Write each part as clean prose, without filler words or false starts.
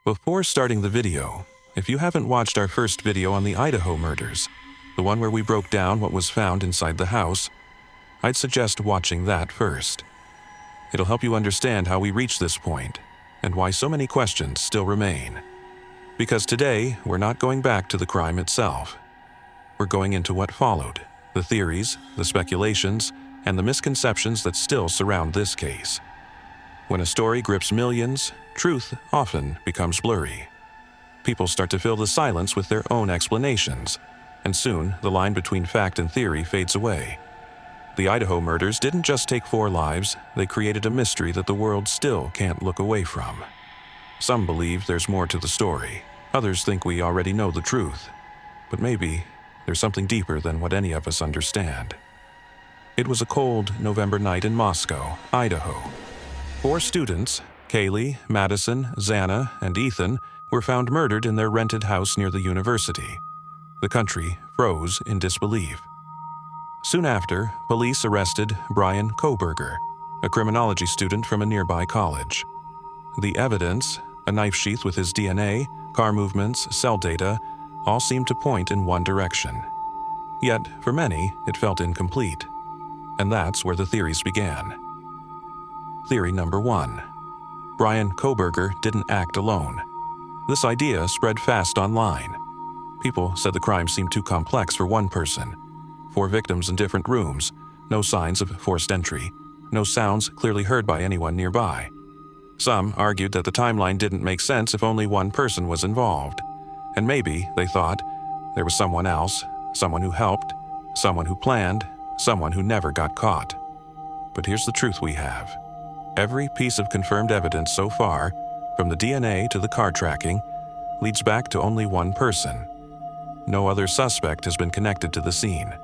Before starting the video, if you haven't watched our first video on the Idaho murders, the one where we broke down what was found inside the house, I'd suggest watching that first. It'll help you understand how we reached this point and why so many questions still remain. Because today, we're not going back to the crime itself. We're going into what followed, the theories, the speculations, and the misconceptions that still surround this case. When a story grips millions, truth often becomes blurry. People start to fill the silence with their own explanations, and soon the line between fact and theory fades away. The Idaho murders didn't just take 4 lives, they created a mystery that the world still can't look away from. Some believe there's more to the story. Others think we already know the truth. But maybe there's something deeper than what any of us understand. It was a cold November night in Moscow, Idaho. 4 students, Kaylee, Madison, Xana, and Ethan, were found murdered in their rented house near the university. The country froze in disbelief. Soon after, police arrested Bryan Kohberger, a criminology student from a nearby college. The evidence, a knife sheath with his DNA, car movements, cell data, all seemed to point in one direction. Yet, for many, it felt incomplete. And that's where the theories began. Theory number 1. Bryan Kohberger didn't act alone. This idea spread fast online. People said the crime seemed too complex for one person. 4 victims in different rooms, no signs of forced entry, no sounds clearly heard by anyone nearby. Some argued that the timeline didn't make sense if only one person was involved. And maybe, they thought, there was someone else, someone who helped, someone who planned, someone who never got caught. But here's the truth we have. Every piece of confirmed evidence so far, from the DNA to the car tracking, leads back to only one person. No other suspect has been connected to the scene.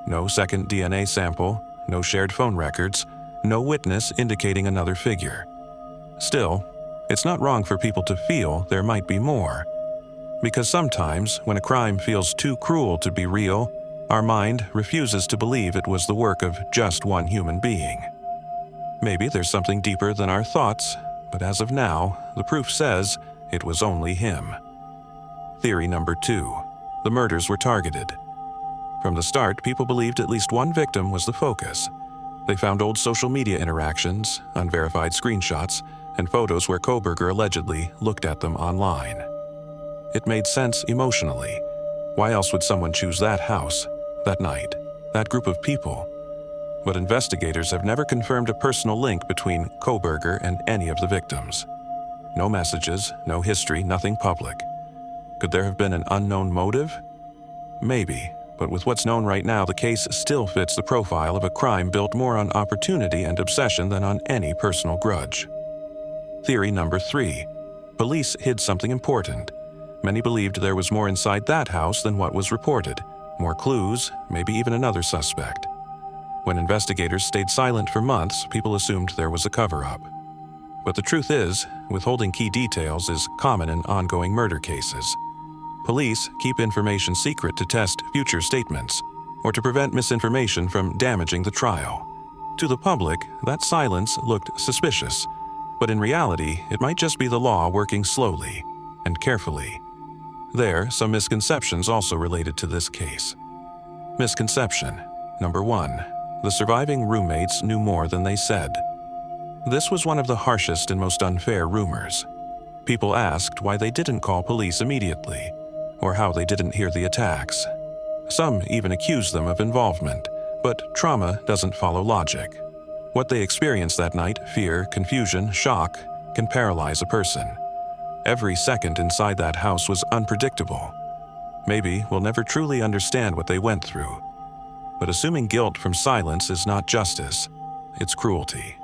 No second DNA sample, no shared phone records, no witness indicating another figure. Still, it's not wrong for people to feel there might be more. Because sometimes, when a crime feels too cruel to be real, our mind refuses to believe it was the work of just one human being. Maybe there's something deeper than our thoughts, but as of now, the proof says it was only him. Theory number 2. The murders were targeted. From the start, people believed at least one victim was the focus. They found old social media interactions, unverified screenshots, and photos where Kohberger allegedly looked at them online. It made sense emotionally. Why else would someone choose that house, that night, that group of people? But investigators have never confirmed a personal link between Kohberger and any of the victims. No messages, no history, nothing public. Could there have been an unknown motive? Maybe, but with what's known right now, the case still fits the profile of a crime built more on opportunity and obsession than on any personal grudge. Theory number 3. Police hid something important. Many believed there was more inside that house than what was reported. More clues, maybe even another suspect. When investigators stayed silent for months, people assumed there was a cover-up. But the truth is, withholding key details is common in ongoing murder cases. Police keep information secret to test future statements, or to prevent misinformation from damaging the trial. To the public, that silence looked suspicious, but in reality, it might just be the law working slowly and carefully. There are some misconceptions also related to this case. Misconception number 1. The surviving roommates knew more than they said. This was one of the harshest and most unfair rumors. People asked why they didn't call police immediately, or how they didn't hear the attacks. Some even accused them of involvement, but trauma doesn't follow logic. What they experienced that night, fear, confusion, shock, can paralyze a person. Every second inside that house was unpredictable. Maybe we'll never truly understand what they went through. But assuming guilt from silence is not justice, it's cruelty.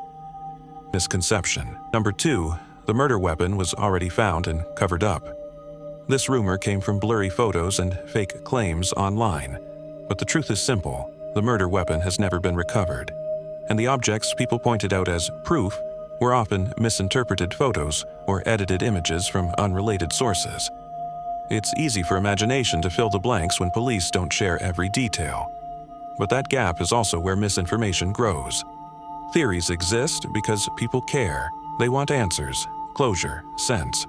Misconception number 2. The murder weapon was already found and covered up. This rumor came from blurry photos and fake claims online. But the truth is simple. The murder weapon has never been recovered. And the objects people pointed out as proof were often misinterpreted photos or edited images from unrelated sources. It's easy for imagination to fill the blanks when police don't share every detail. But that gap is also where misinformation grows. Theories exist because people care. They want answers, closure, sense.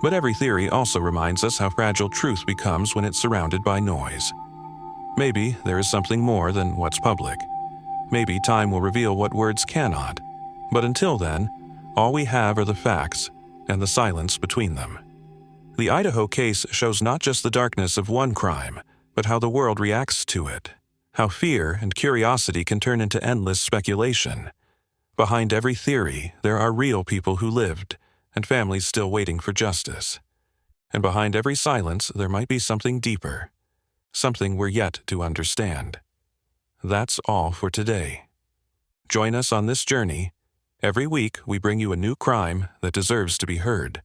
But every theory also reminds us how fragile truth becomes when it's surrounded by noise. Maybe there is something more than what's public. Maybe time will reveal what words cannot. But until then, all we have are the facts and the silence between them. The Idaho case shows not just the darkness of one crime, but how the world reacts to it. How fear and curiosity can turn into endless speculation. Behind every theory, there are real people who lived, and families still waiting for justice. And behind every silence, there might be something deeper, something we're yet to understand. That's all for today. Join us on this journey. Every week, we bring you a new crime that deserves to be heard.